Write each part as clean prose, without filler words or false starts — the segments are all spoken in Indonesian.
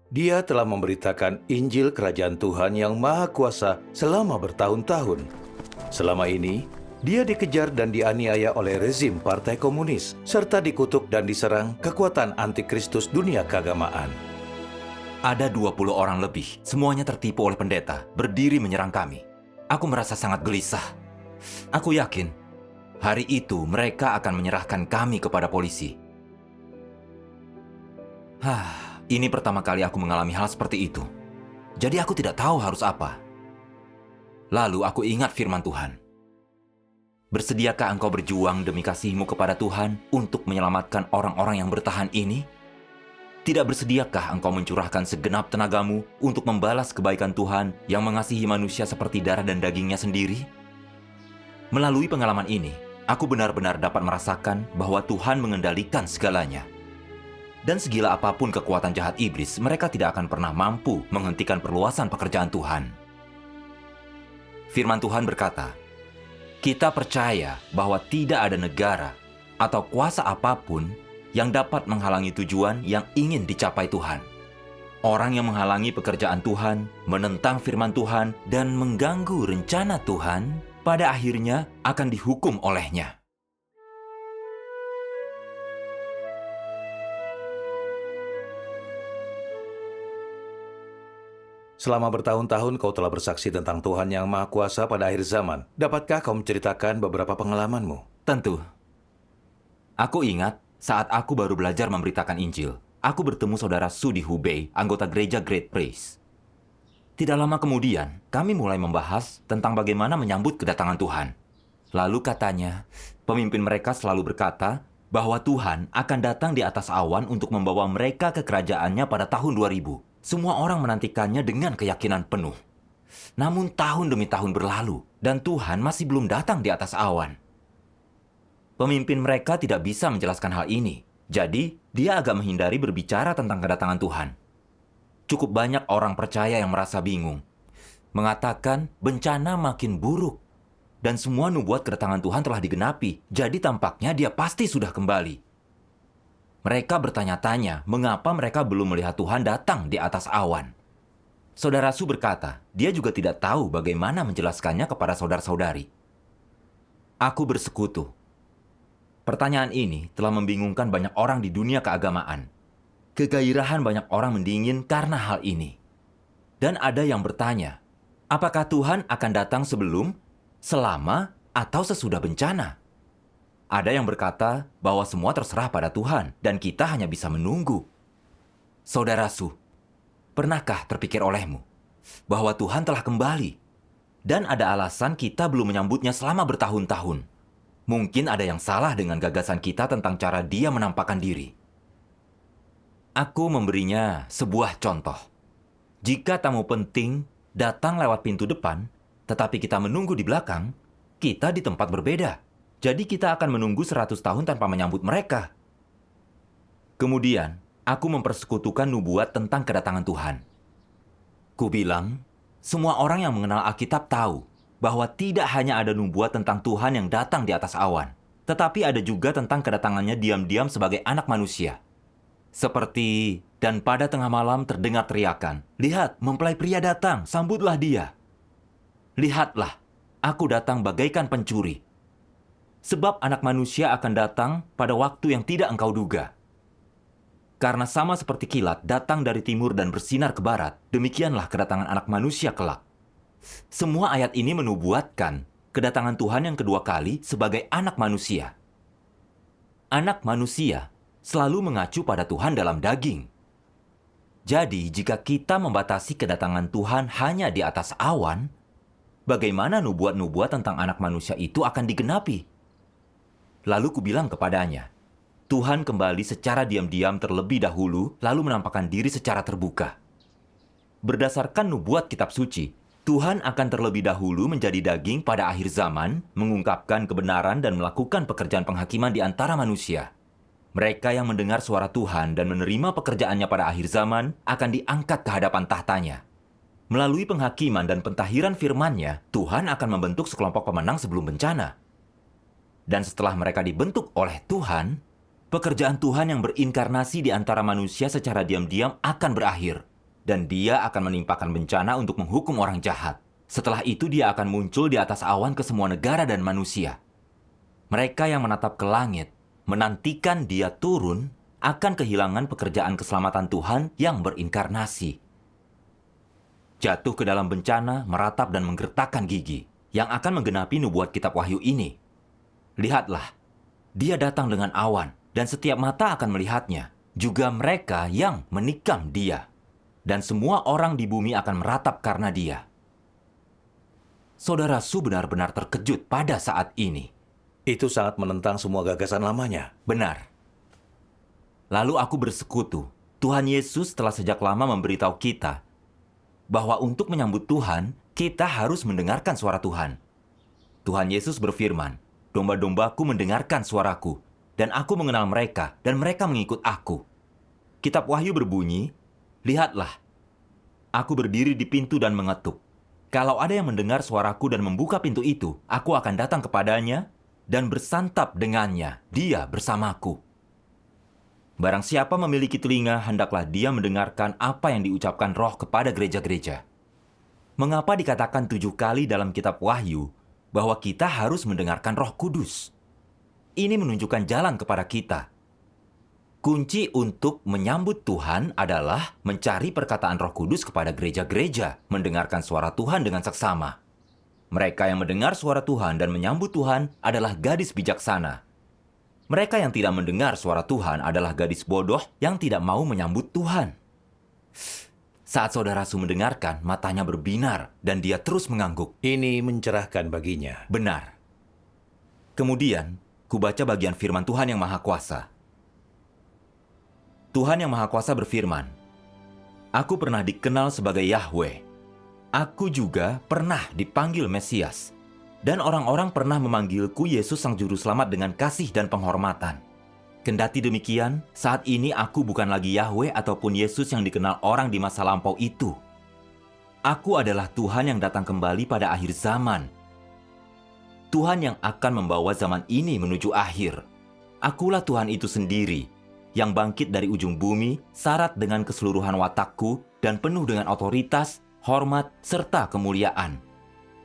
Dia telah memberitakan Injil Kerajaan Tuhan yang Maha Kuasa selama bertahun-tahun. Selama ini, dia dikejar dan dianiaya oleh rezim Partai Komunis, serta dikutuk dan diserang kekuatan antikristus dunia keagamaan. Ada 20 orang lebih, semuanya tertipu oleh pendeta, berdiri menyerang kami. Aku merasa sangat gelisah. Aku yakin, hari itu mereka akan menyerahkan kami kepada polisi. Ini pertama kali aku mengalami hal seperti itu. Jadi aku tidak tahu harus apa. Lalu aku ingat firman Tuhan. Bersediakah engkau berjuang demi kasihmu kepada Tuhan untuk menyelamatkan orang-orang yang bertahan ini? Tidak bersediakah engkau mencurahkan segenap tenagamu untuk membalas kebaikan Tuhan yang mengasihi manusia seperti darah dan dagingnya sendiri? Melalui pengalaman ini, aku benar-benar dapat merasakan bahwa Tuhan mengendalikan segalanya. Dan segila apapun kekuatan jahat iblis, mereka tidak akan pernah mampu menghentikan perluasan pekerjaan Tuhan. Firman Tuhan berkata, kita percaya bahwa tidak ada negara atau kuasa apapun yang dapat menghalangi tujuan yang ingin dicapai Tuhan. Orang yang menghalangi pekerjaan Tuhan, menentang firman Tuhan, dan mengganggu rencana Tuhan, pada akhirnya akan dihukum olehnya. Selama bertahun-tahun kau telah bersaksi tentang Tuhan yang Maha Kuasa pada akhir zaman. Dapatkah kau menceritakan beberapa pengalamanmu? Tentu. Aku ingat saat aku baru belajar memberitakan Injil, aku bertemu saudara Su di Hubei, anggota gereja Great Praise. Tidak lama kemudian, kami mulai membahas tentang bagaimana menyambut kedatangan Tuhan. Lalu katanya, pemimpin mereka selalu berkata bahwa Tuhan akan datang di atas awan untuk membawa mereka ke kerajaannya pada tahun 2000. Semua orang menantikannya dengan keyakinan penuh. Namun tahun demi tahun berlalu, dan Tuhan masih belum datang di atas awan. Pemimpin mereka tidak bisa menjelaskan hal ini, jadi dia agak menghindari berbicara tentang kedatangan Tuhan. Cukup banyak orang percaya yang merasa bingung, mengatakan bencana makin buruk, dan semua nubuat kedatangan Tuhan telah digenapi, jadi tampaknya dia pasti sudah kembali. Mereka bertanya-tanya mengapa mereka belum melihat Tuhan datang di atas awan. Saudara Su berkata, dia juga tidak tahu bagaimana menjelaskannya kepada saudara-saudari. Aku bersekutu. Pertanyaan ini telah membingungkan banyak orang di dunia keagamaan. Kegairahan banyak orang mendingin karena hal ini. Dan ada yang bertanya, apakah Tuhan akan datang sebelum, selama, atau sesudah bencana? Ada yang berkata bahwa semua terserah pada Tuhan dan kita hanya bisa menunggu. Saudara Su, pernahkah terpikir olehmu bahwa Tuhan telah kembali dan ada alasan kita belum menyambutnya selama bertahun-tahun? Mungkin ada yang salah dengan gagasan kita tentang cara dia menampakkan diri. Aku memberinya sebuah contoh. Jika tamu penting datang lewat pintu depan, tetapi kita menunggu di belakang, kita di tempat berbeda. Jadi kita akan menunggu 100 tahun tanpa menyambut mereka. Kemudian, aku mempersekutukan nubuat tentang kedatangan Tuhan. Kubilang, semua orang yang mengenal Alkitab tahu bahwa tidak hanya ada nubuat tentang Tuhan yang datang di atas awan, tetapi ada juga tentang kedatangannya diam-diam sebagai anak manusia. Seperti, dan pada tengah malam terdengar teriakan, lihat, mempelai pria datang, sambutlah dia. Lihatlah, aku datang bagaikan pencuri. Sebab anak manusia akan datang pada waktu yang tidak engkau duga. Karena sama seperti kilat datang dari timur dan bersinar ke barat, demikianlah kedatangan anak manusia kelak. Semua ayat ini menubuatkan kedatangan Tuhan yang kedua kali sebagai anak manusia. Anak manusia selalu mengacu pada Tuhan dalam daging. Jadi, jika kita membatasi kedatangan Tuhan hanya di atas awan, bagaimana nubuat-nubuat tentang anak manusia itu akan digenapi? Lalu kubilang kepadanya, Tuhan kembali secara diam-diam terlebih dahulu, lalu menampakkan diri secara terbuka. Berdasarkan nubuat kitab suci, Tuhan akan terlebih dahulu menjadi daging pada akhir zaman, mengungkapkan kebenaran dan melakukan pekerjaan penghakiman di antara manusia. Mereka yang mendengar suara Tuhan dan menerima pekerjaannya pada akhir zaman akan diangkat ke hadapan tahtanya. Melalui penghakiman dan pentahiran firman-Nya, Tuhan akan membentuk sekelompok pemenang sebelum bencana. Dan setelah mereka dibentuk oleh Tuhan, pekerjaan Tuhan yang berinkarnasi di antara manusia secara diam-diam akan berakhir. dan dia akan menimpakan bencana untuk menghukum orang jahat. Setelah itu dia akan muncul di atas awan ke semua negara dan manusia. Mereka yang menatap ke langit, menantikan dia turun, akan kehilangan pekerjaan keselamatan Tuhan yang berinkarnasi. Jatuh ke dalam bencana, meratap dan menggertakkan gigi, yang akan menggenapi nubuat kitab Wahyu ini. Lihatlah, dia datang dengan awan, dan setiap mata akan melihatnya, juga mereka yang menikam dia. Dan semua orang di bumi akan meratap karena dia. Saudara Su benar-benar terkejut pada saat ini. Itu sangat menentang semua gagasan lamanya. Benar. Lalu aku bersekutu. Tuhan Yesus telah sejak lama memberitahu kita bahwa untuk menyambut Tuhan, kita harus mendengarkan suara Tuhan. Tuhan Yesus berfirman, "Domba-dombaku mendengarkan suaraku, dan aku mengenal mereka, dan mereka mengikut aku." Kitab Wahyu berbunyi, "Lihatlah, aku berdiri di pintu dan mengetuk. Kalau ada yang mendengar suaraku dan membuka pintu itu, aku akan datang kepadanya dan bersantap dengannya, dia bersamaku." Barang siapa memiliki telinga, hendaklah dia mendengarkan apa yang diucapkan Roh kepada gereja-gereja. Mengapa dikatakan 7 kali dalam kitab Wahyu bahwa kita harus mendengarkan Roh Kudus? Ini menunjukkan jalan kepada kita. Kunci untuk menyambut Tuhan adalah mencari perkataan Roh Kudus kepada gereja-gereja, mendengarkan suara Tuhan dengan seksama. Mereka yang mendengar suara Tuhan dan menyambut Tuhan adalah gadis bijaksana. Mereka yang tidak mendengar suara Tuhan adalah gadis bodoh yang tidak mau menyambut Tuhan. Saat saudara Su mendengarkan, matanya berbinar dan dia terus mengangguk. Ini mencerahkan baginya. Benar. Kemudian, kubaca bagian firman Tuhan yang Maha Kuasa. Tuhan yang Maha Kuasa berfirman, "Aku pernah dikenal sebagai Yahweh. Aku juga pernah dipanggil Mesias. Dan orang-orang pernah memanggilku Yesus Sang Juru Selamat dengan kasih dan penghormatan. Kendati demikian, saat ini aku bukan lagi Yahweh ataupun Yesus yang dikenal orang di masa lampau itu. Aku adalah Tuhan yang datang kembali pada akhir zaman. Tuhan yang akan membawa zaman ini menuju akhir. Akulah Tuhan itu sendiri, yang bangkit dari ujung bumi, syarat dengan keseluruhan watakku, dan penuh dengan otoritas, hormat, serta kemuliaan.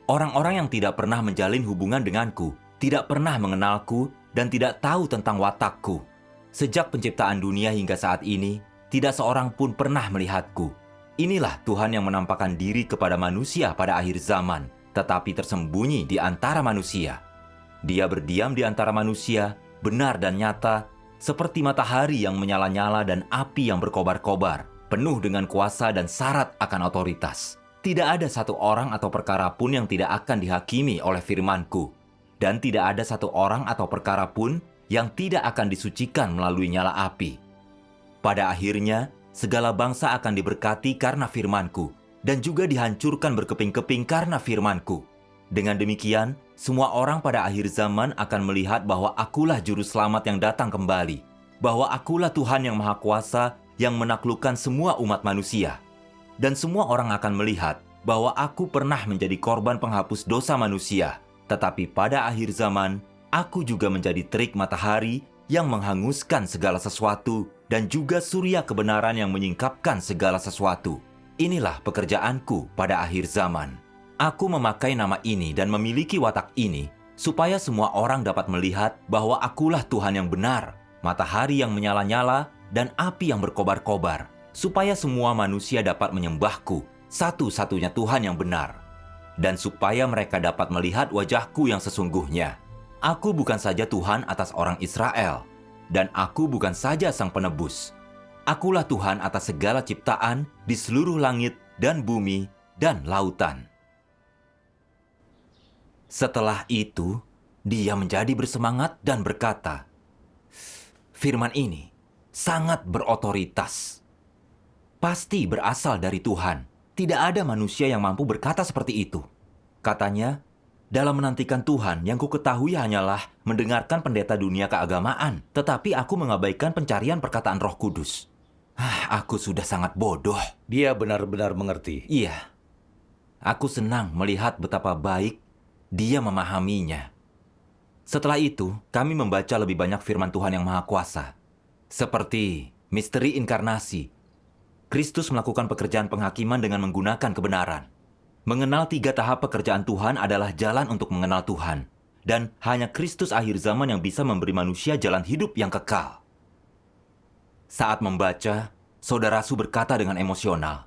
Orang-orang yang tidak pernah menjalin hubungan denganku, tidak pernah mengenalku, dan tidak tahu tentang watakku. Sejak penciptaan dunia hingga saat ini, tidak seorang pun pernah melihatku. Inilah Tuhan yang menampakkan diri kepada manusia pada akhir zaman, tetapi tersembunyi di antara manusia. Dia berdiam di antara manusia, benar dan nyata, seperti matahari yang menyala-nyala dan api yang berkobar-kobar, penuh dengan kuasa dan syarat akan otoritas. Tidak ada satu orang atau perkara pun yang tidak akan dihakimi oleh firman-Ku. Dan tidak ada satu orang atau perkara pun yang tidak akan disucikan melalui nyala api. Pada akhirnya, segala bangsa akan diberkati karena firman-Ku, dan juga dihancurkan berkeping-keping karena firman-Ku. Dengan demikian, semua orang pada akhir zaman akan melihat bahwa akulah Juru Selamat yang datang kembali, bahwa akulah Tuhan yang Maha Kuasa yang menaklukkan semua umat manusia. Dan semua orang akan melihat bahwa aku pernah menjadi korban penghapus dosa manusia. Tetapi pada akhir zaman, aku juga menjadi terik matahari yang menghanguskan segala sesuatu dan juga surya kebenaran yang menyingkapkan segala sesuatu. Inilah pekerjaanku pada akhir zaman. Aku memakai nama ini dan memiliki watak ini supaya semua orang dapat melihat bahwa akulah Tuhan yang benar, matahari yang menyala-nyala dan api yang berkobar-kobar. Supaya semua manusia dapat menyembahku, satu-satunya Tuhan yang benar. Dan supaya mereka dapat melihat wajahku yang sesungguhnya. Aku bukan saja Tuhan atas orang Israel, dan aku bukan saja Sang Penebus. Akulah Tuhan atas segala ciptaan di seluruh langit dan bumi dan lautan. Setelah itu, dia menjadi bersemangat dan berkata, "Firman ini sangat berotoritas. Pasti berasal dari Tuhan. Tidak ada manusia yang mampu berkata seperti itu." Katanya, "Dalam menantikan Tuhan, yang kuketahui hanyalah mendengarkan pendeta dunia keagamaan, tetapi aku mengabaikan pencarian perkataan Roh Kudus." Aku sudah sangat bodoh. Dia benar-benar mengerti. Iya. Aku senang melihat betapa baik dia memahaminya. Setelah itu, kami membaca lebih banyak firman Tuhan yang Maha Kuasa. Seperti misteri inkarnasi, Kristus melakukan pekerjaan penghakiman dengan menggunakan kebenaran. Mengenal 3 tahap pekerjaan Tuhan adalah jalan untuk mengenal Tuhan. Dan hanya Kristus akhir zaman yang bisa memberi manusia jalan hidup yang kekal. Saat membaca, Saudara Su berkata dengan emosional,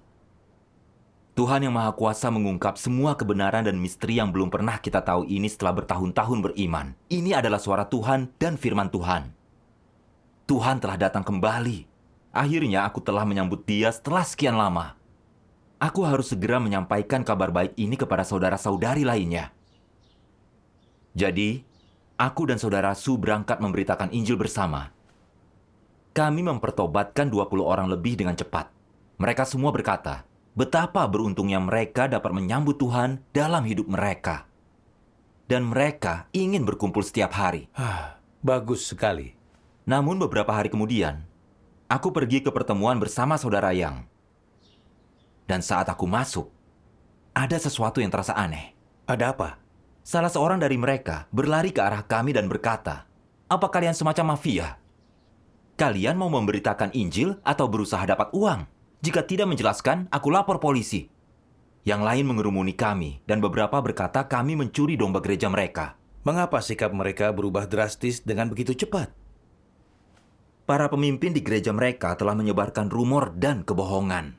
Tuhan yang Maha Kuasa mengungkap semua kebenaran dan misteri yang belum pernah kita tahu ini setelah bertahun-tahun beriman. Ini adalah suara Tuhan dan firman Tuhan. Tuhan telah datang kembali. Akhirnya aku telah menyambut Dia setelah sekian lama. Aku harus segera menyampaikan kabar baik ini kepada saudara-saudari lainnya. Jadi, aku dan Saudara Su berangkat memberitakan Injil bersama. Kami mempertobatkan 20 orang lebih dengan cepat. Mereka semua berkata, betapa beruntungnya mereka dapat menyambut Tuhan dalam hidup mereka. Dan mereka ingin berkumpul setiap hari. Bagus sekali. Namun beberapa hari kemudian, aku pergi ke pertemuan bersama Saudara Yang. Dan saat aku masuk, ada sesuatu yang terasa aneh. Ada apa? Salah seorang dari mereka berlari ke arah kami dan berkata, apa kalian semacam mafia? Kalian mau memberitakan Injil atau berusaha dapat uang? Jika tidak menjelaskan, aku lapor polisi. Yang lain mengerumuni kami, dan beberapa berkata kami mencuri domba gereja mereka. Mengapa sikap mereka berubah drastis dengan begitu cepat? Para pemimpin di gereja mereka telah menyebarkan rumor dan kebohongan.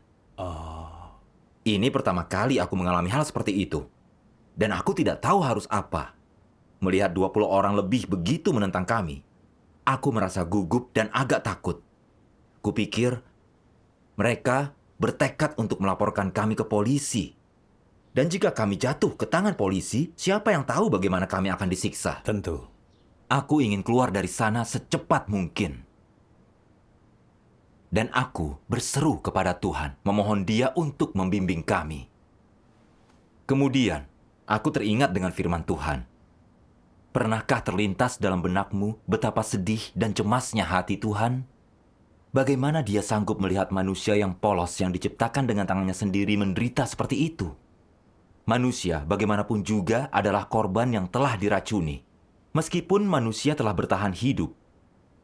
Ini pertama kali aku mengalami hal seperti itu. Dan aku tidak tahu harus apa. Melihat 20 orang lebih begitu menentang kami, aku merasa gugup dan agak takut. Kupikir, mereka bertekad untuk melaporkan kami ke polisi. Dan jika kami jatuh ke tangan polisi, siapa yang tahu bagaimana kami akan disiksa? Tentu. Aku ingin keluar dari sana secepat mungkin. Dan aku berseru kepada Tuhan, memohon Dia untuk membimbing kami. Kemudian, aku teringat dengan firman Tuhan. Pernahkah terlintas dalam benakmu betapa sedih dan cemasnya hati Tuhan? Bagaimana Dia sanggup melihat manusia yang polos yang diciptakan dengan tangannya sendiri menderita seperti itu? Manusia, bagaimanapun juga, adalah korban yang telah diracuni. Meskipun manusia telah bertahan hidup,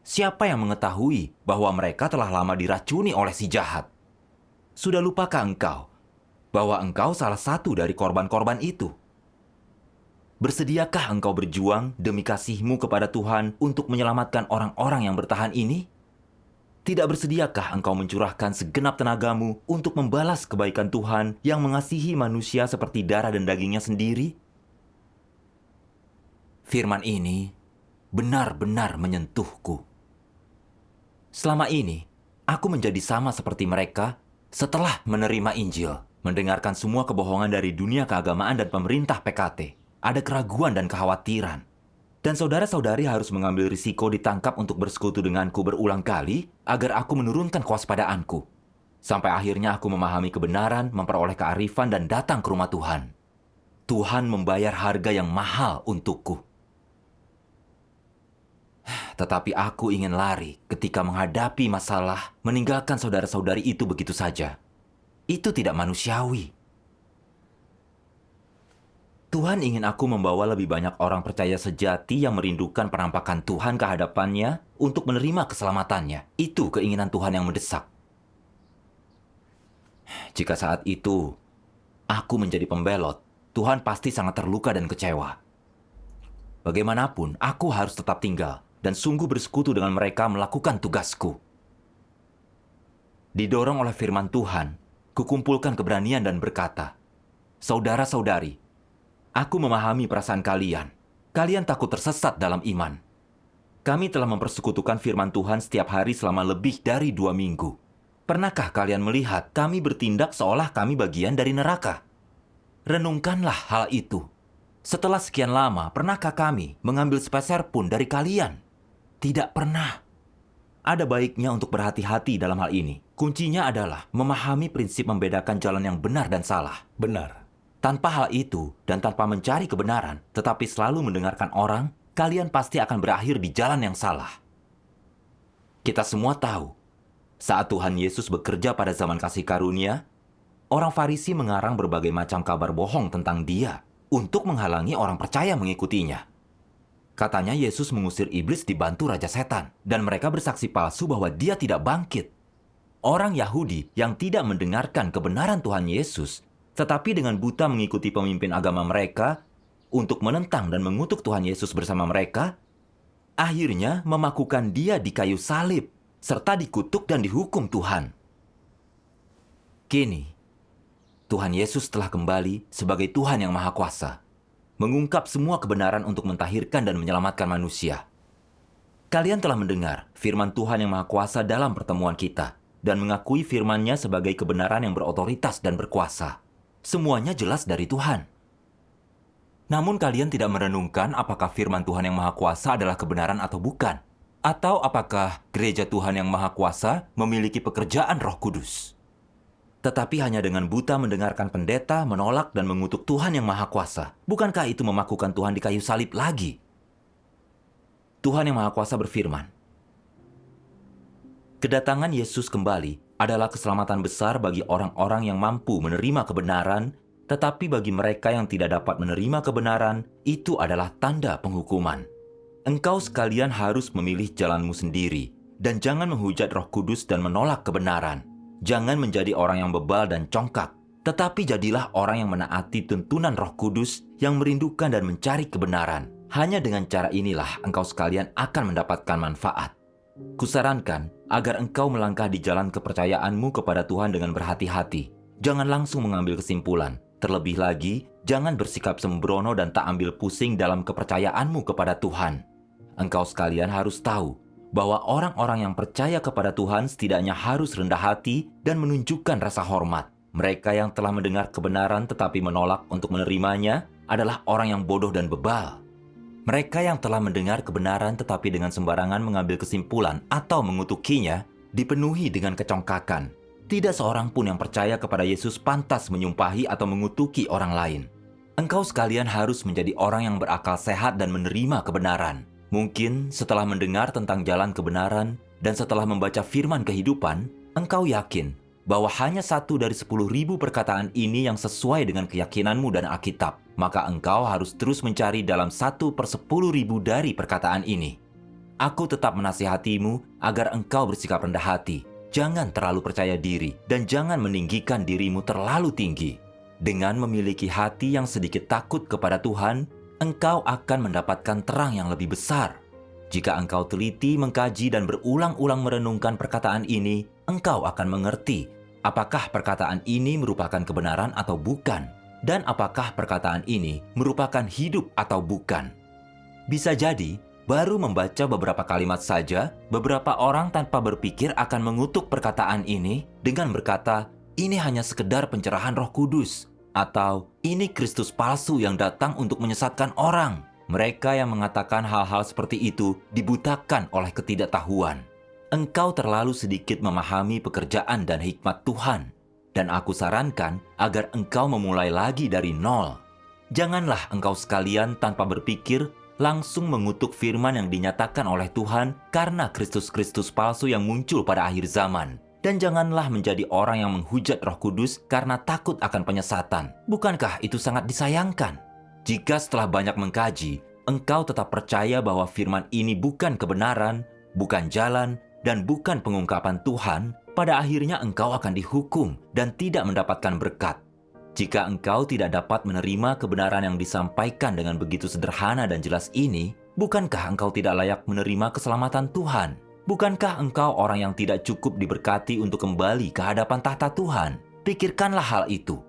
siapa yang mengetahui bahwa mereka telah lama diracuni oleh si jahat? Sudah lupakah engkau bahwa engkau salah satu dari korban-korban itu? Bersediakah engkau berjuang demi kasihmu kepada Tuhan untuk menyelamatkan orang-orang yang bertahan ini? Tidak bersediakah engkau mencurahkan segenap tenagamu untuk membalas kebaikan Tuhan yang mengasihi manusia seperti darah dan dagingnya sendiri? Firman ini benar-benar menyentuhku. Selama ini, aku menjadi sama seperti mereka setelah menerima Injil, mendengarkan semua kebohongan dari dunia keagamaan dan pemerintah PKT. Ada keraguan dan kekhawatiran. Dan saudara-saudari harus mengambil risiko ditangkap untuk bersekutu denganku berulang kali agar aku menurunkan kewaspadaanku. Sampai akhirnya aku memahami kebenaran, memperoleh kearifan, dan datang ke rumah Tuhan. Tuhan membayar harga yang mahal untukku. Tetapi aku ingin lari ketika menghadapi masalah, meninggalkan saudara-saudari itu begitu saja. Itu tidak manusiawi. Tuhan ingin aku membawa lebih banyak orang percaya sejati yang merindukan penampakan Tuhan ke hadapannya untuk menerima keselamatannya. Itu keinginan Tuhan yang mendesak. Jika saat itu aku menjadi pembelot, Tuhan pasti sangat terluka dan kecewa. Bagaimanapun, aku harus tetap tinggal dan sungguh bersekutu dengan mereka melakukan tugasku. Didorong oleh firman Tuhan, kukumpulkan keberanian dan berkata, saudara-saudari, aku memahami perasaan kalian. Kalian takut tersesat dalam iman. Kami telah mempersekutukan firman Tuhan setiap hari selama lebih dari 2 minggu. Pernahkah kalian melihat kami bertindak seolah kami bagian dari neraka? Renungkanlah hal itu. Setelah sekian lama, pernahkah kami mengambil sepeser pun dari kalian? Tidak pernah. Ada baiknya untuk berhati-hati dalam hal ini. Kuncinya adalah memahami prinsip membedakan jalan yang benar dan salah. Benar. Tanpa hal itu dan tanpa mencari kebenaran, tetapi selalu mendengarkan orang, kalian pasti akan berakhir di jalan yang salah. Kita semua tahu, saat Tuhan Yesus bekerja pada zaman kasih karunia, orang Farisi mengarang berbagai macam kabar bohong tentang Dia untuk menghalangi orang percaya mengikutinya. Katanya Yesus mengusir iblis dibantu Raja Setan, dan mereka bersaksi palsu bahwa Dia tidak bangkit. orang Yahudi yang tidak mendengarkan kebenaran Tuhan Yesus, tetapi dengan buta mengikuti pemimpin agama mereka untuk menentang dan mengutuk Tuhan Yesus bersama mereka, akhirnya memakukan dia di kayu salib, serta dikutuk dan dihukum Tuhan. Kini, Tuhan Yesus telah kembali sebagai Tuhan yang Maha Kuasa, mengungkap semua kebenaran untuk mentahirkan dan menyelamatkan manusia. Kalian telah mendengar firman Tuhan yang Maha Kuasa dalam pertemuan kita dan mengakui firman-Nya sebagai kebenaran yang berotoritas dan berkuasa. Semuanya jelas dari Tuhan. Namun kalian tidak merenungkan apakah firman Tuhan yang Maha Kuasa adalah kebenaran atau bukan. Atau apakah gereja Tuhan yang Maha Kuasa memiliki pekerjaan Roh Kudus. Tetapi hanya dengan buta mendengarkan pendeta menolak dan mengutuk Tuhan yang Maha Kuasa. Bukankah itu memakukan Tuhan di kayu salib lagi? Tuhan yang Maha Kuasa berfirman, kedatangan Yesus kembali adalah keselamatan besar bagi orang-orang yang mampu menerima kebenaran, tetapi bagi mereka yang tidak dapat menerima kebenaran, itu adalah tanda penghukuman. Engkau sekalian harus memilih jalanmu sendiri, dan jangan menghujat Roh Kudus dan menolak kebenaran. Jangan menjadi orang yang bebal dan congkak, tetapi jadilah orang yang menaati tuntunan Roh Kudus yang merindukan dan mencari kebenaran. Hanya dengan cara inilah engkau sekalian akan mendapatkan manfaat. Kusarankan agar engkau melangkah di jalan kepercayaanmu kepada Tuhan dengan berhati-hati. Jangan langsung mengambil kesimpulan. Terlebih lagi, jangan bersikap sembrono dan tak ambil pusing dalam kepercayaanmu kepada Tuhan. Engkau sekalian harus tahu bahwa orang-orang yang percaya kepada Tuhan setidaknya harus rendah hati dan menunjukkan rasa hormat. Mereka yang telah mendengar kebenaran tetapi menolak untuk menerimanya adalah orang yang bodoh dan bebal. Mereka yang telah mendengar kebenaran tetapi dengan sembarangan mengambil kesimpulan atau mengutukinya dipenuhi dengan kecongkakan. Tidak seorang pun yang percaya kepada Yesus pantas menyumpahi atau mengutuki orang lain. Engkau sekalian harus menjadi orang yang berakal sehat dan menerima kebenaran. Mungkin setelah mendengar tentang jalan kebenaran dan setelah membaca firman kehidupan, engkau yakin bahwa hanya 1 dari 10.000 perkataan ini yang sesuai dengan keyakinanmu dan Alkitab. Maka engkau harus terus mencari dalam 1 per 10.000 dari perkataan ini. Aku tetap menasihatimu agar engkau bersikap rendah hati. Jangan terlalu percaya diri dan jangan meninggikan dirimu terlalu tinggi. Dengan memiliki hati yang sedikit takut kepada Tuhan, engkau akan mendapatkan terang yang lebih besar. Jika engkau teliti mengkaji dan berulang-ulang merenungkan perkataan ini, engkau akan mengerti apakah perkataan ini merupakan kebenaran atau bukan. Dan apakah perkataan ini merupakan hidup atau bukan? Bisa jadi, baru membaca beberapa kalimat saja, beberapa orang tanpa berpikir akan mengutuk perkataan ini dengan berkata, ini hanya sekedar pencerahan Roh Kudus, atau ini Kristus palsu yang datang untuk menyesatkan orang. Mereka yang mengatakan hal-hal seperti itu dibutakan oleh ketidaktahuan. Engkau terlalu sedikit memahami pekerjaan dan hikmat Tuhan. Dan aku sarankan agar engkau memulai lagi dari nol. Janganlah engkau sekalian tanpa berpikir langsung mengutuk firman yang dinyatakan oleh Tuhan karena Kristus palsu yang muncul pada akhir zaman. Dan janganlah menjadi orang yang menghujat Roh Kudus karena takut akan penyesatan. Bukankah itu sangat disayangkan? Jika setelah banyak mengkaji, engkau tetap percaya bahwa firman ini bukan kebenaran, bukan jalan, dan bukan pengungkapan Tuhan, pada akhirnya engkau akan dihukum dan tidak mendapatkan berkat. Jika engkau tidak dapat menerima kebenaran yang disampaikan dengan begitu sederhana dan jelas ini, bukankah engkau tidak layak menerima keselamatan Tuhan? Bukankah engkau orang yang tidak cukup diberkati untuk kembali ke hadapan tahta Tuhan? Pikirkanlah hal itu.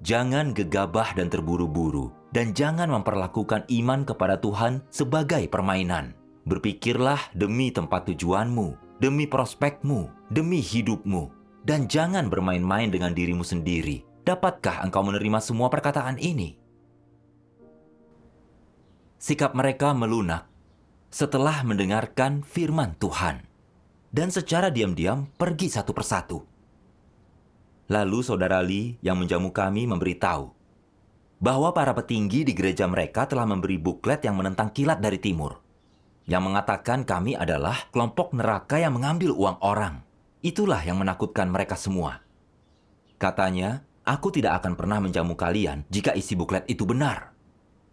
Jangan gegabah dan terburu-buru, dan jangan memperlakukan iman kepada Tuhan sebagai permainan. Berpikirlah demi tempat tujuanmu, demi prospekmu, demi hidupmu, dan jangan bermain-main dengan dirimu sendiri. Dapatkah engkau menerima semua perkataan ini? Sikap mereka melunak setelah mendengarkan firman Tuhan, dan secara diam-diam pergi satu persatu. Lalu saudara Lee yang menjamu kami memberitahu bahwa para petinggi di gereja mereka telah memberi buklet yang menentang kilat dari timur, yang mengatakan kami adalah kelompok neraka yang mengambil uang orang. Itulah yang menakutkan mereka semua. Katanya, aku tidak akan pernah menjamu kalian jika isi buklet itu benar.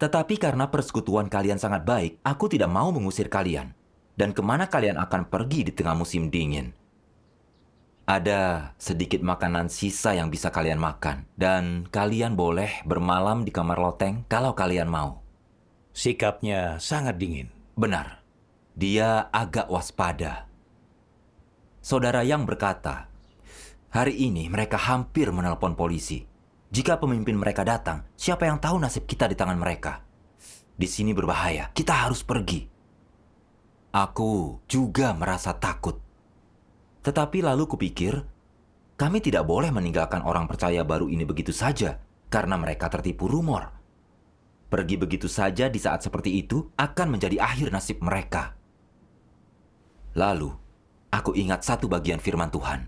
Tetapi karena persekutuan kalian sangat baik, aku tidak mau mengusir kalian. Dan kemana kalian akan pergi di tengah musim dingin? Ada sedikit makanan sisa yang bisa kalian makan. Dan kalian boleh bermalam di kamar loteng kalau kalian mau. Sikapnya sangat dingin. Benar, dia agak waspada. Saudara Yang berkata, hari ini mereka hampir menelpon polisi. Jika pemimpin mereka datang, siapa yang tahu nasib kita di tangan mereka? Di sini berbahaya, kita harus pergi. Aku juga merasa takut. Tetapi lalu kupikir, kami tidak boleh meninggalkan orang percaya baru ini begitu saja, karena mereka tertipu rumor. Pergi begitu saja di saat seperti itu akan menjadi akhir nasib mereka. Lalu, aku ingat satu bagian firman Tuhan.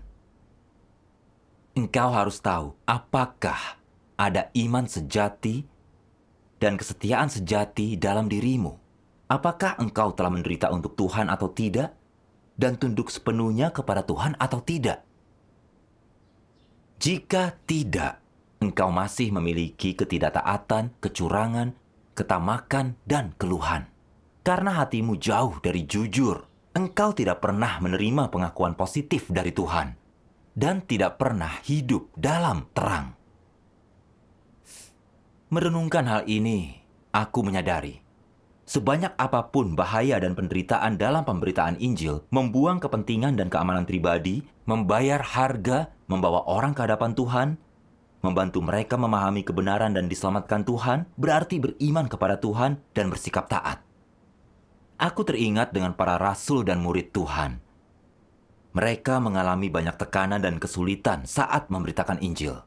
Engkau harus tahu apakah ada iman sejati dan kesetiaan sejati dalam dirimu. Apakah engkau telah menderita untuk Tuhan atau tidak? Dan tunduk sepenuhnya kepada Tuhan atau tidak? Jika tidak, engkau masih memiliki ketidaktaatan, kecurangan, ketamakan, dan keluhan. Karena hatimu jauh dari jujur, engkau tidak pernah menerima pengakuan positif dari Tuhan dan tidak pernah hidup dalam terang. Merenungkan hal ini, aku menyadari sebanyak apapun bahaya dan penderitaan dalam pemberitaan Injil, membuang kepentingan dan keamanan pribadi, membayar harga, membawa orang ke hadapan Tuhan, membantu mereka memahami kebenaran dan diselamatkan Tuhan, berarti beriman kepada Tuhan dan bersikap taat. Aku teringat dengan para rasul dan murid Tuhan. Mereka mengalami banyak tekanan dan kesulitan saat memberitakan Injil.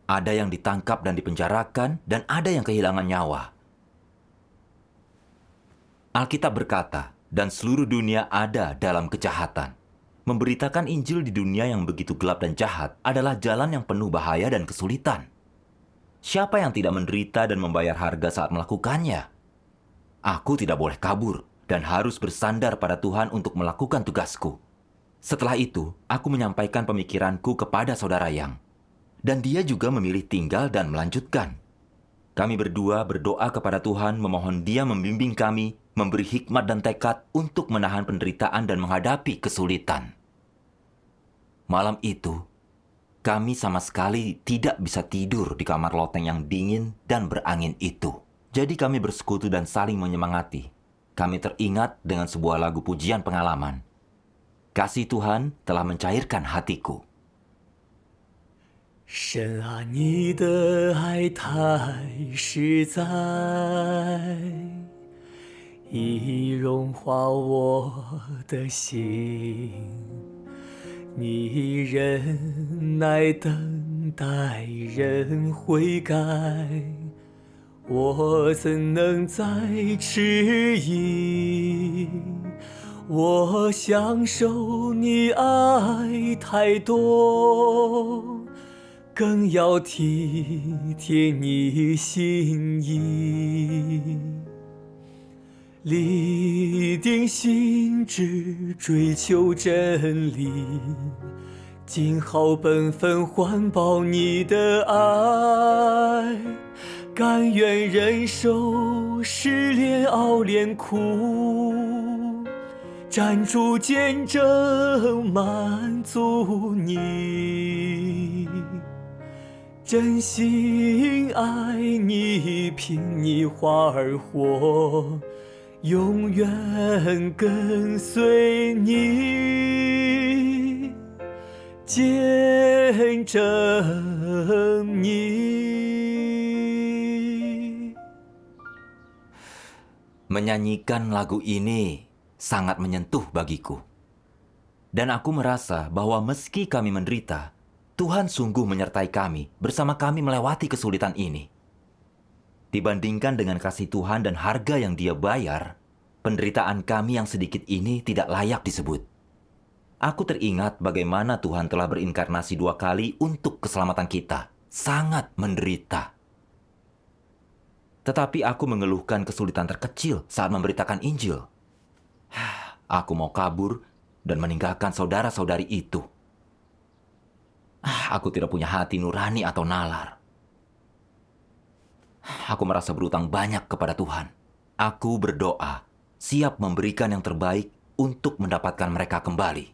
Ada yang ditangkap dan dipenjarakan, dan ada yang kehilangan nyawa. Alkitab berkata, dan seluruh dunia ada dalam kejahatan. Memberitakan Injil di dunia yang begitu gelap dan jahat adalah jalan yang penuh bahaya dan kesulitan. Siapa yang tidak menderita dan membayar harga saat melakukannya? Aku tidak boleh kabur dan harus bersandar pada Tuhan untuk melakukan tugasku. Setelah itu, aku menyampaikan pemikiranku kepada saudara Yang. Dan dia juga memilih tinggal dan melanjutkan. Kami berdua berdoa kepada Tuhan memohon Dia membimbing kami, memberi hikmat dan tekad untuk menahan penderitaan dan menghadapi kesulitan. Malam itu, kami sama sekali tidak bisa tidur di kamar loteng yang dingin dan berangin itu. Jadi kami bersekutu dan saling menyemangati. Kami teringat dengan sebuah lagu pujian pengalaman. Kasih Tuhan telah mencairkan hatiku. 神啊，你的爱太实在，已融化我的心。你忍耐等待人悔改，我怎能再迟疑？我享受你爱太多，更要体贴你心意。立定心志，追求真理，尽好本分，环抱你的爱，甘愿忍受失恋熬炼苦，站住见证满足你，真心爱你，凭你话而活，永远跟随你，见证你。 Menyanyikan lagu ini sangat menyentuh bagiku. Dan aku merasa bahwa meski kami menderita, Tuhan sungguh menyertai kami bersama kami melewati kesulitan ini. Dibandingkan dengan kasih Tuhan dan harga yang Dia bayar, penderitaan kami yang sedikit ini tidak layak disebut. Aku teringat bagaimana Tuhan telah berinkarnasi 2 kali untuk keselamatan kita. Sangat menderita. Tetapi aku mengeluhkan kesulitan terkecil saat memberitakan Injil. Aku mau kabur dan meninggalkan saudara-saudari itu. Aku tidak punya hati nurani atau nalar. Aku merasa berutang banyak kepada Tuhan. Aku berdoa, siap memberikan yang terbaik untuk mendapatkan mereka kembali.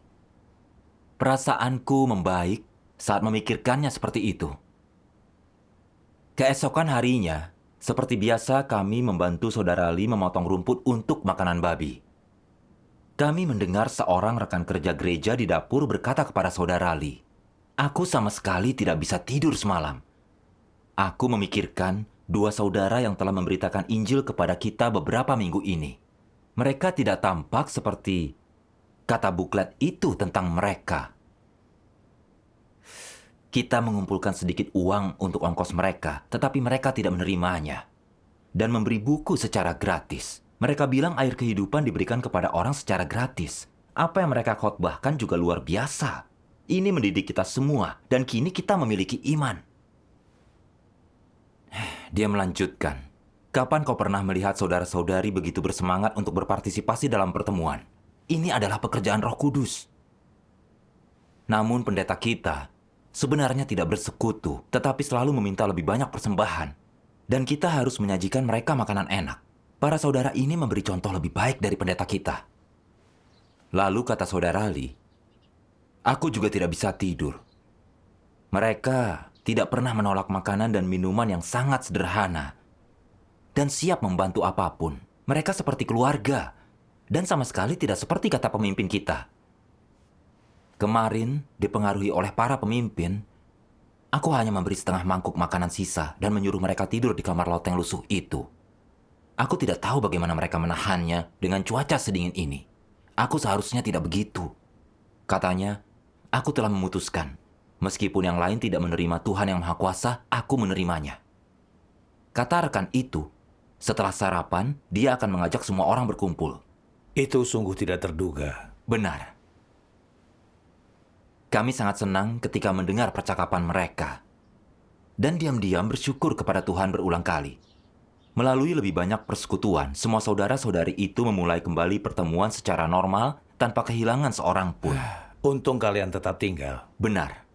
Perasaanku membaik saat memikirkannya seperti itu. Keesokan harinya, seperti biasa kami membantu saudara Lee memotong rumput untuk makanan babi. Kami mendengar seorang rekan kerja gereja di dapur berkata kepada saudara Lee, "Aku sama sekali tidak bisa tidur semalam. Aku memikirkan dua saudara yang telah memberitakan Injil kepada kita beberapa minggu ini. Mereka tidak tampak seperti kata buklet itu tentang mereka." Kita mengumpulkan sedikit uang untuk ongkos mereka, tetapi mereka tidak menerimanya dan memberi buku secara gratis. Mereka bilang air kehidupan diberikan kepada orang secara gratis. Apa yang mereka khotbahkan juga luar biasa. Ini mendidik kita semua, dan kini kita memiliki iman. Dia melanjutkan, "Kapan kau pernah melihat saudara-saudari begitu bersemangat untuk berpartisipasi dalam pertemuan? Ini adalah pekerjaan Roh Kudus." Namun pendeta kita sebenarnya tidak bersekutu, tetapi selalu meminta lebih banyak persembahan. Dan kita harus menyajikan mereka makanan enak. Para saudara ini memberi contoh lebih baik dari pendeta kita. Lalu kata saudara Lee, "Aku juga tidak bisa tidur. Mereka tidak pernah menolak makanan dan minuman yang sangat sederhana. Dan siap membantu apapun. Mereka seperti keluarga. Dan sama sekali tidak seperti kata pemimpin kita. Kemarin, dipengaruhi oleh para pemimpin, aku hanya memberi setengah mangkuk makanan sisa dan menyuruh mereka tidur di kamar loteng lusuh itu. Aku tidak tahu bagaimana mereka menahannya dengan cuaca sedingin ini. Aku seharusnya tidak begitu. Katanya, aku telah memutuskan, meskipun yang lain tidak menerima Tuhan yang Maha Kuasa, aku menerimanya. Kata rekan itu, setelah sarapan, dia akan mengajak semua orang berkumpul. Itu sungguh tidak terduga. Benar. Kami sangat senang ketika mendengar percakapan mereka. Dan diam-diam bersyukur kepada Tuhan berulang kali. Melalui lebih banyak persekutuan, semua saudara-saudari itu memulai kembali pertemuan secara normal tanpa kehilangan seorang pun. Untung kalian tetap tinggal. Benar.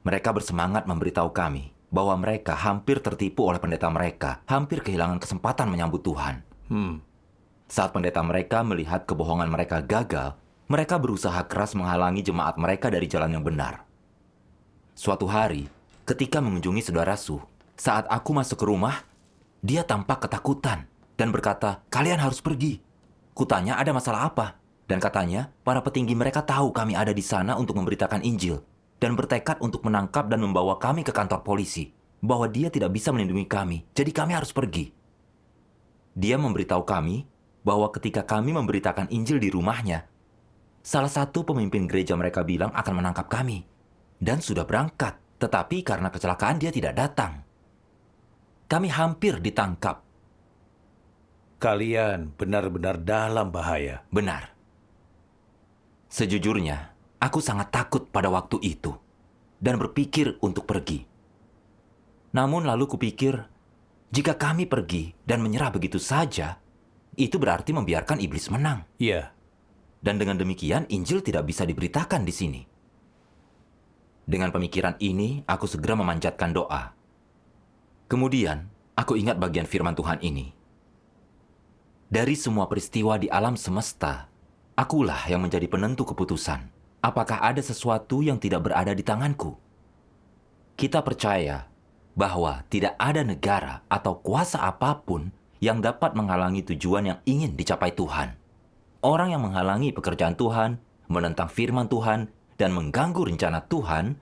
Mereka bersemangat memberitahu kami bahwa mereka hampir tertipu oleh pendeta mereka, hampir kehilangan kesempatan menyambut Tuhan. Saat pendeta mereka melihat kebohongan mereka gagal, mereka berusaha keras menghalangi jemaat mereka dari jalan yang benar. Suatu hari, ketika mengunjungi saudara Su, saat aku masuk ke rumah, dia tampak ketakutan dan berkata, "Kalian harus pergi." Kutanya ada masalah apa? Dan katanya, para petinggi mereka tahu kami ada di sana untuk memberitakan Injil dan bertekad untuk menangkap dan membawa kami ke kantor polisi, bahwa dia tidak bisa melindungi kami, jadi kami harus pergi. Dia memberitahu kami bahwa ketika kami memberitakan Injil di rumahnya, salah satu pemimpin gereja mereka bilang akan menangkap kami dan sudah berangkat, tetapi karena kecelakaan dia tidak datang. Kami hampir ditangkap. Kalian benar-benar dalam bahaya. Benar. Sejujurnya, aku sangat takut pada waktu itu dan berpikir untuk pergi. Namun lalu kupikir, jika kami pergi dan menyerah begitu saja, itu berarti membiarkan iblis menang. Iya. Dan dengan demikian, Injil tidak bisa diberitakan di sini. Dengan pemikiran ini, aku segera memanjatkan doa. Kemudian, aku ingat bagian firman Tuhan ini. Dari semua peristiwa di alam semesta, akulah yang menjadi penentu keputusan. Apakah ada sesuatu yang tidak berada di tanganku? Kita percaya bahwa tidak ada negara atau kuasa apapun yang dapat menghalangi tujuan yang ingin dicapai Tuhan. Orang yang menghalangi pekerjaan Tuhan, menentang firman Tuhan, dan mengganggu rencana Tuhan,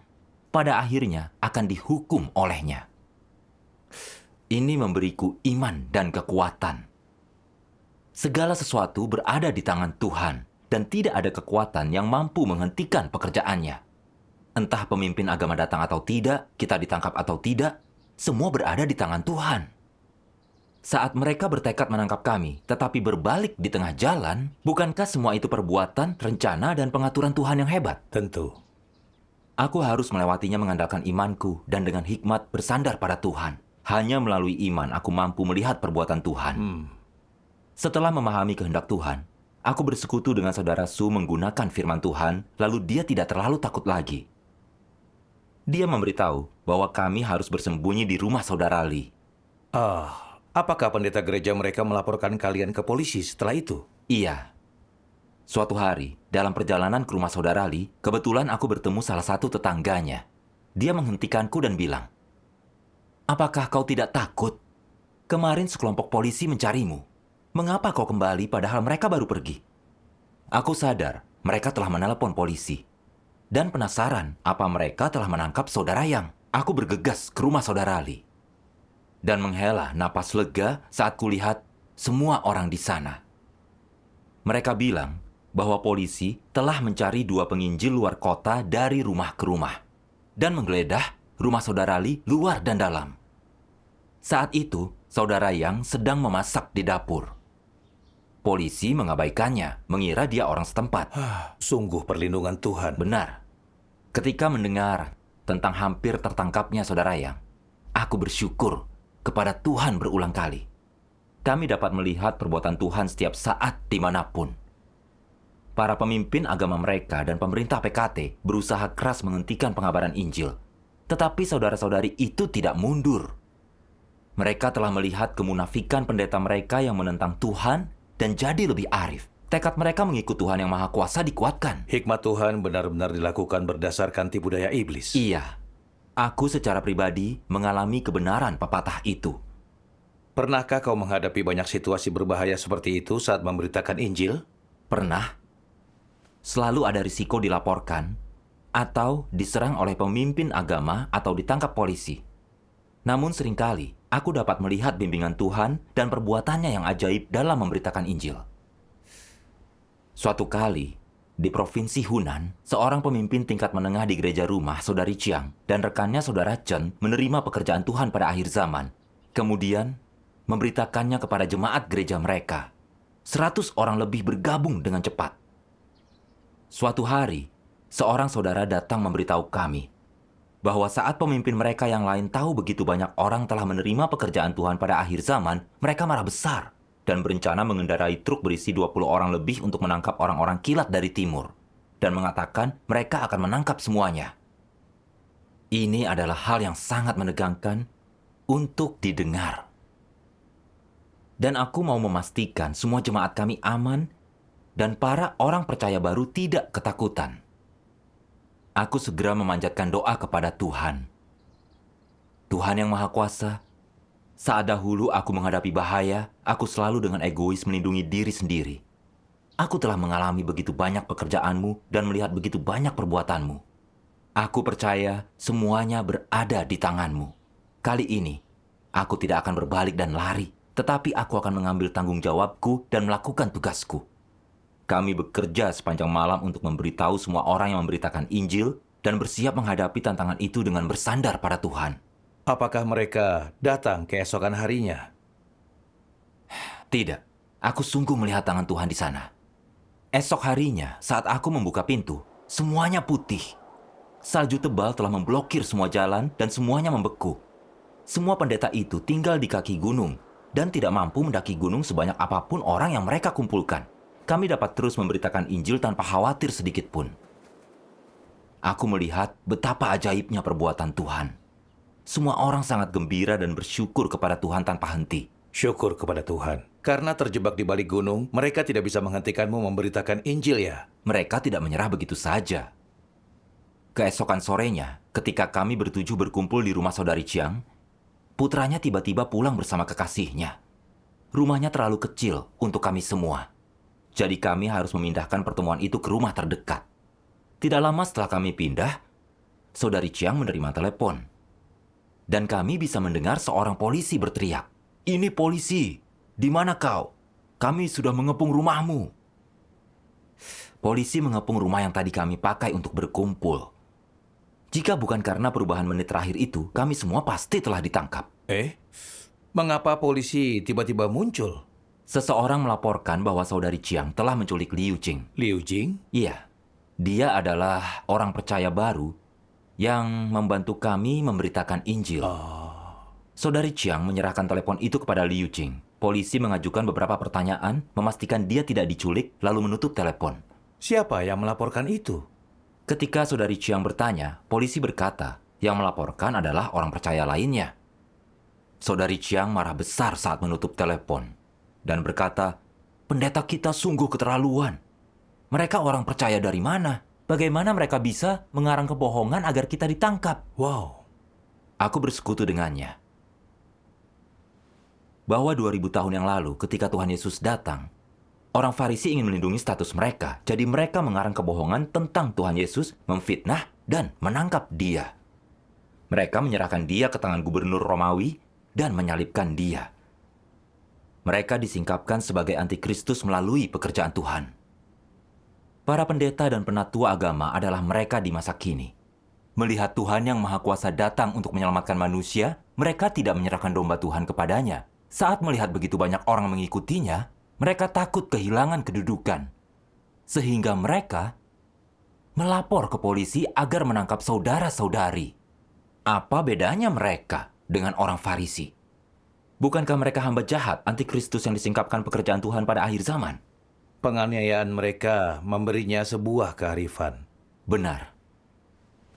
pada akhirnya akan dihukum olehnya. Ini memberiku iman dan kekuatan. Segala sesuatu berada di tangan Tuhan, dan tidak ada kekuatan yang mampu menghentikan pekerjaannya. Entah pemimpin agama datang atau tidak, kita ditangkap atau tidak, semua berada di tangan Tuhan. Saat mereka bertekad menangkap kami, tetapi berbalik di tengah jalan, bukankah semua itu perbuatan, rencana, dan pengaturan Tuhan yang hebat? Tentu. Aku harus melewatinya mengandalkan imanku dan dengan hikmat bersandar pada Tuhan. Hanya melalui iman aku mampu melihat perbuatan Tuhan. Setelah memahami kehendak Tuhan, aku bersekutu dengan saudara Su menggunakan firman Tuhan, lalu dia tidak terlalu takut lagi. Dia memberitahu bahwa kami harus bersembunyi di rumah saudara Lee. Apakah pendeta gereja mereka melaporkan kalian ke polisi setelah itu? Iya. Suatu hari, dalam perjalanan ke rumah saudara Li, kebetulan aku bertemu salah satu tetangganya. Dia menghentikanku dan bilang, "Apakah kau tidak takut? Kemarin sekelompok polisi mencarimu. Mengapa kau kembali padahal mereka baru pergi?" Aku sadar mereka telah menelepon polisi. Dan penasaran apa mereka telah menangkap saudara Yang. Aku bergegas ke rumah saudara Li. Dan menghela napas lega saat kulihat semua orang di sana. Mereka bilang bahwa polisi telah mencari 2 penginjil luar kota dari rumah ke rumah. Dan menggeledah rumah saudara Li luar dan dalam. Saat itu, saudara Yang sedang memasak di dapur. Polisi mengabaikannya, mengira dia orang setempat. Sungguh perlindungan Tuhan. Benar. Ketika mendengar tentang hampir tertangkapnya saudara Yang, aku bersyukur kepada Tuhan berulang kali. Kami dapat melihat perbuatan Tuhan setiap saat dimanapun. Para pemimpin agama mereka dan pemerintah PKT berusaha keras menghentikan pengabaran Injil. Tetapi saudara-saudari itu tidak mundur. Mereka telah melihat kemunafikan pendeta mereka yang menentang Tuhan dan jadi lebih arif. Tekad mereka mengikut Tuhan yang Maha Kuasa dikuatkan. Hikmat Tuhan benar-benar dilakukan berdasarkan tipu daya iblis. Iya, aku secara pribadi mengalami kebenaran pepatah itu. Pernahkah kau menghadapi banyak situasi berbahaya seperti itu saat memberitakan Injil? Pernah. Selalu ada risiko dilaporkan atau diserang oleh pemimpin agama atau ditangkap polisi. Namun seringkali aku dapat melihat bimbingan Tuhan dan perbuatannya yang ajaib dalam memberitakan Injil. Suatu kali, di Provinsi Hunan, seorang pemimpin tingkat menengah di gereja rumah Saudari Chiang dan rekannya Saudara Chen menerima pekerjaan Tuhan pada akhir zaman. Kemudian, memberitakannya kepada jemaat gereja mereka. 100 orang lebih bergabung dengan cepat. Suatu hari, seorang saudara datang memberitahu kami bahwa saat pemimpin mereka yang lain tahu begitu banyak orang telah menerima pekerjaan Tuhan pada akhir zaman, mereka marah besar dan berencana mengendarai truk berisi 20 orang lebih untuk menangkap orang-orang kilat dari timur dan mengatakan mereka akan menangkap semuanya. Ini adalah hal yang sangat menegangkan untuk didengar. Dan aku mau memastikan semua jemaat kami aman dan para orang percaya baru tidak ketakutan. Aku segera memanjatkan doa kepada Tuhan. Tuhan yang Maha Kuasa, saat dahulu aku menghadapi bahaya, aku selalu dengan egois melindungi diri sendiri. Aku telah mengalami begitu banyak pekerjaanmu dan melihat begitu banyak perbuatanmu. Aku percaya semuanya berada di tanganmu. Kali ini, aku tidak akan berbalik dan lari, tetapi aku akan mengambil tanggung jawabku dan melakukan tugasku. Kami bekerja sepanjang malam untuk memberitahu semua orang yang memberitakan Injil dan bersiap menghadapi tantangan itu dengan bersandar pada Tuhan. Apakah mereka datang keesokan harinya? Tidak, aku sungguh melihat tangan Tuhan di sana. Esok harinya, saat aku membuka pintu, semuanya putih. Salju tebal telah memblokir semua jalan dan semuanya membeku. Semua pendeta itu tinggal di kaki gunung dan tidak mampu mendaki gunung sebanyak apapun orang yang mereka kumpulkan. Kami dapat terus memberitakan Injil tanpa khawatir sedikit pun. Aku melihat betapa ajaibnya perbuatan Tuhan. Semua orang sangat gembira dan bersyukur kepada Tuhan tanpa henti. Syukur kepada Tuhan. Karena terjebak di balik gunung, mereka tidak bisa menghentikanmu memberitakan Injil ya? Mereka tidak menyerah begitu saja. Keesokan sorenya, ketika kami bertujuh berkumpul di rumah saudari Chiang, putranya tiba-tiba pulang bersama kekasihnya. Rumahnya terlalu kecil untuk kami semua. Jadi kami harus memindahkan pertemuan itu ke rumah terdekat. Tidak lama setelah kami pindah, saudari Chiang menerima telepon. Dan kami bisa mendengar seorang polisi berteriak, "Ini polisi! Di mana kau? Kami sudah mengepung rumahmu." Polisi mengepung rumah yang tadi kami pakai untuk berkumpul. Jika bukan karena perubahan menit terakhir itu, kami semua pasti telah ditangkap. Mengapa polisi tiba-tiba muncul? Seseorang melaporkan bahwa saudari Chiang telah menculik Liu Jing. Liu Jing? Iya, dia adalah orang percaya baru yang membantu kami memberitakan Injil. Saudari Chiang menyerahkan telepon itu kepada Liu Jing. Polisi mengajukan beberapa pertanyaan, memastikan dia tidak diculik, lalu menutup telepon. Siapa yang melaporkan itu? Ketika saudari Chiang bertanya, polisi berkata yang melaporkan adalah orang percaya lainnya. Saudari Chiang marah besar saat menutup telepon dan berkata, "Pendeta kita sungguh keterlaluan. Mereka orang percaya dari mana? Bagaimana mereka bisa mengarang kebohongan agar kita ditangkap? Wow. Aku bersekutu dengannya. Bahwa 2000 tahun yang lalu ketika Tuhan Yesus datang, orang Farisi ingin melindungi status mereka. Jadi mereka mengarang kebohongan tentang Tuhan Yesus, memfitnah dan menangkap dia. Mereka menyerahkan dia ke tangan gubernur Romawi dan menyalibkan dia. Mereka disingkapkan sebagai antikristus melalui pekerjaan Tuhan. Para pendeta dan penatua agama adalah mereka di masa kini. Melihat Tuhan yang Maha Kuasa datang untuk menyelamatkan manusia, mereka tidak menyerahkan domba Tuhan kepadanya. Saat melihat begitu banyak orang mengikutinya, mereka takut kehilangan kedudukan. Sehingga mereka melapor ke polisi agar menangkap saudara-saudari. Apa bedanya mereka dengan orang Farisi? Bukankah mereka hamba jahat, antikristus yang disingkapkan pekerjaan Tuhan pada akhir zaman? Penganiayaan mereka memberinya sebuah kearifan. Benar.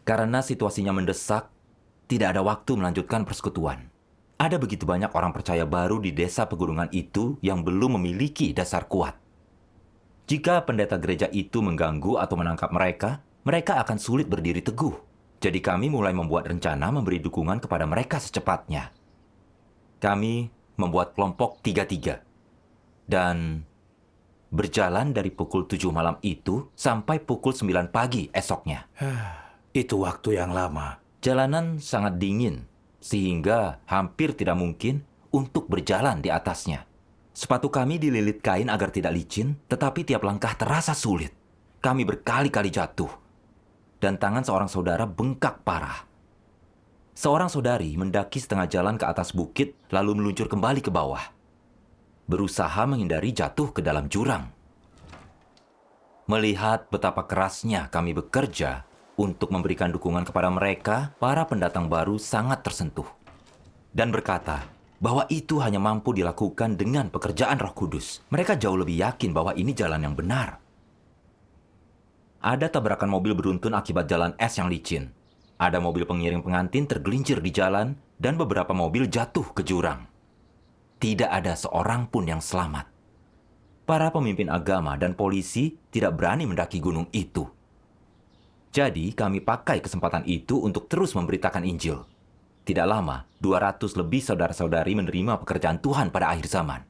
Karena situasinya mendesak, tidak ada waktu melanjutkan persekutuan. Ada begitu banyak orang percaya baru di desa pegunungan itu yang belum memiliki dasar kuat. Jika pendeta gereja itu mengganggu atau menangkap mereka, mereka akan sulit berdiri teguh. Jadi kami mulai membuat rencana memberi dukungan kepada mereka secepatnya. Kami membuat kelompok 3-3. Dan berjalan dari pukul 7 malam itu sampai pukul 9 pagi esoknya. Itu waktu yang lama. Jalanan sangat dingin, sehingga hampir tidak mungkin untuk berjalan di atasnya. Sepatu kami dililit kain agar tidak licin, tetapi tiap langkah terasa sulit. Kami berkali-kali jatuh, dan tangan seorang saudara bengkak parah. Seorang saudari mendaki setengah jalan ke atas bukit, lalu meluncur kembali ke bawah. Berusaha menghindari jatuh ke dalam jurang. Melihat betapa kerasnya kami bekerja untuk memberikan dukungan kepada mereka, para pendatang baru sangat tersentuh dan berkata bahwa itu hanya mampu dilakukan dengan pekerjaan Roh Kudus. Mereka jauh lebih yakin bahwa ini jalan yang benar. Ada tabrakan mobil beruntun akibat jalan es yang licin. Ada mobil pengiring pengantin tergelincir di jalan dan beberapa mobil jatuh ke jurang. Tidak ada seorang pun yang selamat. Para pemimpin agama dan polisi tidak berani mendaki gunung itu. Jadi kami pakai kesempatan itu untuk terus memberitakan Injil. Tidak lama, 200 lebih saudara-saudari menerima pekerjaan Tuhan pada akhir zaman.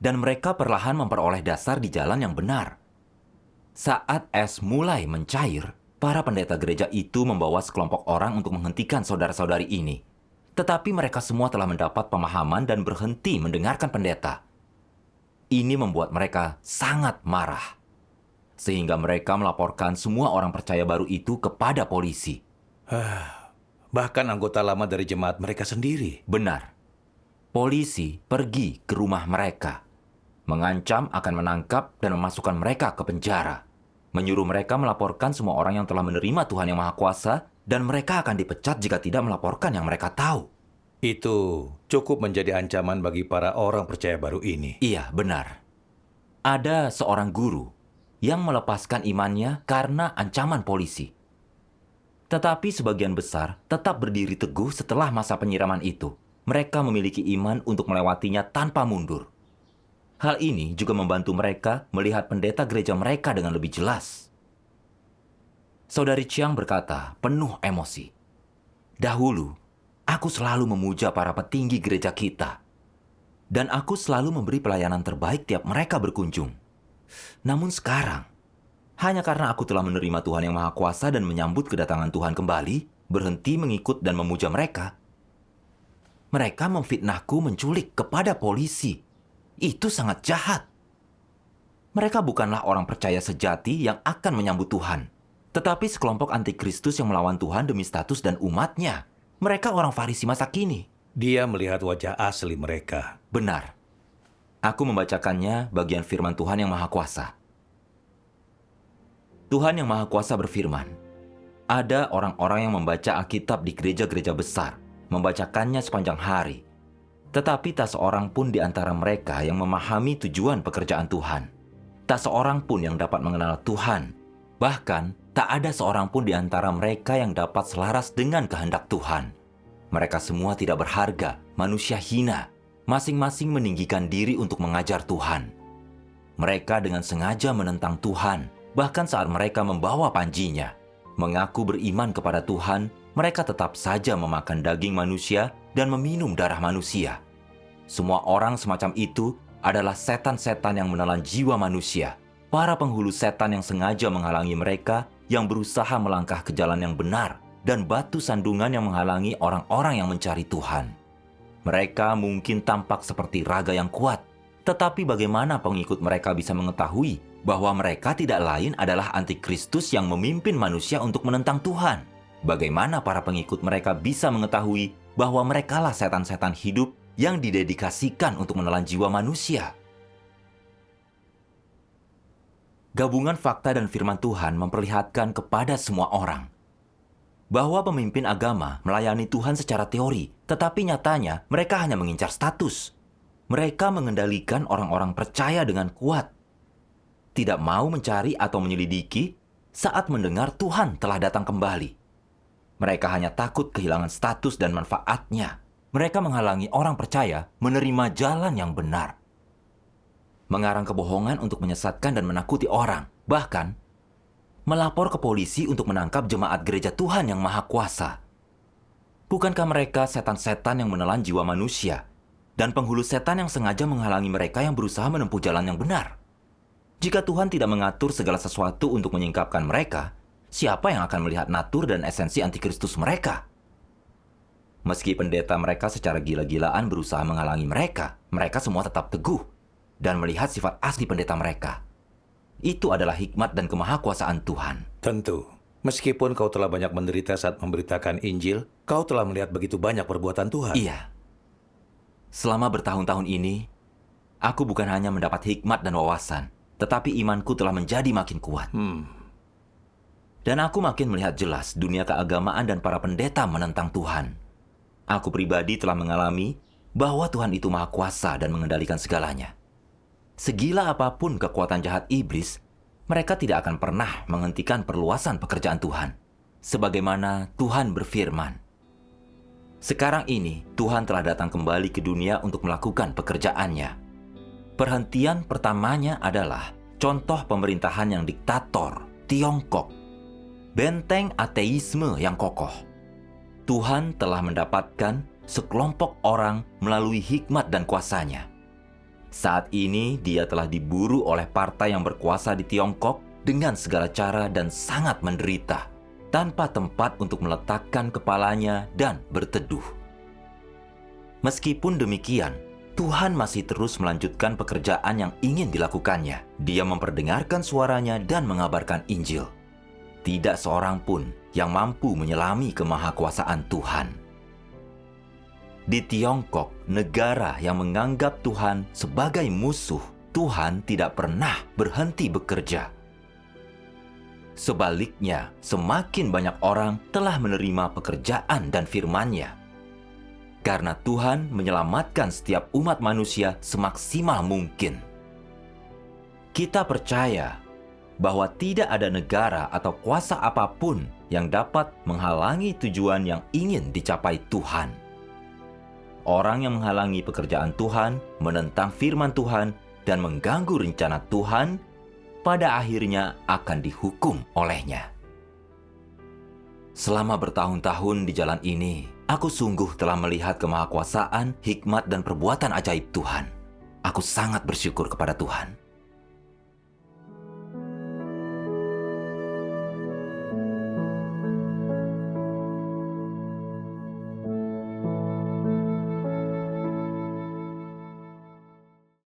Dan mereka perlahan memperoleh dasar di jalan yang benar. Saat es mulai mencair, para pendeta gereja itu membawa sekelompok orang untuk menghentikan saudara-saudari ini. Tetapi mereka semua telah mendapat pemahaman dan berhenti mendengarkan pendeta. Ini membuat mereka sangat marah. Sehingga mereka melaporkan semua orang percaya baru itu kepada polisi. Bahkan anggota lama dari jemaat mereka sendiri. Benar. Polisi pergi ke rumah mereka, mengancam akan menangkap dan memasukkan mereka ke penjara. Menyuruh mereka melaporkan semua orang yang telah menerima Tuhan yang Maha Kuasa, dan mereka akan dipecat jika tidak melaporkan yang mereka tahu. Itu cukup menjadi ancaman bagi para orang percaya baru ini. Iya, benar. Ada seorang guru yang melepaskan imannya karena ancaman polisi. Tetapi sebagian besar tetap berdiri teguh setelah masa penyiraman itu. Mereka memiliki iman untuk melewatinya tanpa mundur. Hal ini juga membantu mereka melihat pendeta gereja mereka dengan lebih jelas. Saudari Chiang berkata, penuh emosi. Dahulu, aku selalu memuja para petinggi gereja kita. Dan aku selalu memberi pelayanan terbaik tiap mereka berkunjung. Namun sekarang, hanya karena aku telah menerima Tuhan yang Maha Kuasa dan menyambut kedatangan Tuhan kembali, berhenti mengikut dan memuja mereka. Mereka memfitnahku menculik kepada polisi. Itu sangat jahat. Mereka bukanlah orang percaya sejati yang akan menyambut Tuhan, tetapi sekelompok antikristus yang melawan Tuhan demi status dan umatnya. Mereka orang Farisi masa kini. Dia melihat wajah asli mereka. Benar. Aku membacakannya bagian firman Tuhan yang Maha Kuasa. Tuhan yang Maha Kuasa berfirman, ada orang-orang yang membaca Alkitab di gereja-gereja besar, membacakannya sepanjang hari. Tetapi tak seorang pun di antara mereka yang memahami tujuan pekerjaan Tuhan. Tak seorang pun yang dapat mengenal Tuhan. Bahkan, tak ada seorang pun di antara mereka yang dapat selaras dengan kehendak Tuhan. Mereka semua tidak berharga, manusia hina. Masing-masing meninggikan diri untuk mengajar Tuhan. Mereka dengan sengaja menentang Tuhan bahkan saat mereka membawa panjinya. Mengaku beriman kepada Tuhan, mereka tetap saja memakan daging manusia dan meminum darah manusia. Semua orang semacam itu adalah setan-setan yang menelan jiwa manusia. Para penghulu setan yang sengaja menghalangi mereka yang berusaha melangkah ke jalan yang benar, dan batu sandungan yang menghalangi orang-orang yang mencari Tuhan. Mereka mungkin tampak seperti raga yang kuat, tetapi bagaimana pengikut mereka bisa mengetahui bahwa mereka tidak lain adalah antikristus yang memimpin manusia untuk menentang Tuhan? Bagaimana para pengikut mereka bisa mengetahui bahwa merekalah setan-setan hidup yang didedikasikan untuk menelan jiwa manusia? Gabungan fakta dan firman Tuhan memperlihatkan kepada semua orang bahwa pemimpin agama melayani Tuhan secara teori, tetapi nyatanya mereka hanya mengincar status. Mereka mengendalikan orang-orang percaya dengan kuat, tidak mau mencari atau menyelidiki saat mendengar Tuhan telah datang kembali. Mereka hanya takut kehilangan status dan manfaatnya. Mereka menghalangi orang percaya menerima jalan yang benar, mengarang kebohongan untuk menyesatkan dan menakuti orang, bahkan melapor ke polisi untuk menangkap jemaat gereja Tuhan yang Maha Kuasa. Bukankah mereka setan-setan yang menelan jiwa manusia dan penghulu setan yang sengaja menghalangi mereka yang berusaha menempuh jalan yang benar? Jika Tuhan tidak mengatur segala sesuatu untuk menyingkapkan mereka, siapa yang akan melihat natur dan esensi antikristus mereka? Meski pendeta mereka secara gila-gilaan berusaha menghalangi mereka, mereka semua tetap teguh dan melihat sifat asli pendeta mereka. Itu adalah hikmat dan kemahakuasaan Tuhan. Tentu, meskipun kau telah banyak menderita saat memberitakan Injil, kau telah melihat begitu banyak perbuatan Tuhan. Iya. Selama bertahun-tahun ini, aku bukan hanya mendapat hikmat dan wawasan, tetapi imanku telah menjadi makin kuat. Dan aku makin melihat jelas dunia keagamaan dan para pendeta menentang Tuhan. Aku pribadi telah mengalami bahwa Tuhan itu Maha Kuasa dan mengendalikan segalanya. Segila apapun kekuatan jahat iblis, mereka tidak akan pernah menghentikan perluasan pekerjaan Tuhan. Sebagaimana Tuhan berfirman, sekarang ini Tuhan telah datang kembali ke dunia untuk melakukan pekerjaannya. Perhentian pertamanya adalah contoh pemerintahan yang diktator, Tiongkok, benteng ateisme yang kokoh. Tuhan telah mendapatkan sekelompok orang melalui hikmat dan kuasanya. Saat ini dia telah diburu oleh partai yang berkuasa di Tiongkok dengan segala cara dan sangat menderita, tanpa tempat untuk meletakkan kepalanya dan berteduh. Meskipun demikian, Tuhan masih terus melanjutkan pekerjaan yang ingin dilakukannya. Dia memperdengarkan suaranya dan mengabarkan Injil. Tidak seorang pun yang mampu menyelami kemahakuasaan Tuhan. Di Tiongkok, negara yang menganggap Tuhan sebagai musuh, Tuhan tidak pernah berhenti bekerja. Sebaliknya, semakin banyak orang telah menerima pekerjaan dan firman-Nya. Karena Tuhan menyelamatkan setiap umat manusia semaksimal mungkin. Kita percaya bahwa tidak ada negara atau kuasa apapun yang dapat menghalangi tujuan yang ingin dicapai Tuhan. Orang yang menghalangi pekerjaan Tuhan, menentang firman Tuhan, dan mengganggu rencana Tuhan, pada akhirnya akan dihukum olehnya. Selama bertahun-tahun di jalan ini, aku sungguh telah melihat kemahakuasaan, hikmat, dan perbuatan ajaib Tuhan. Aku sangat bersyukur kepada Tuhan.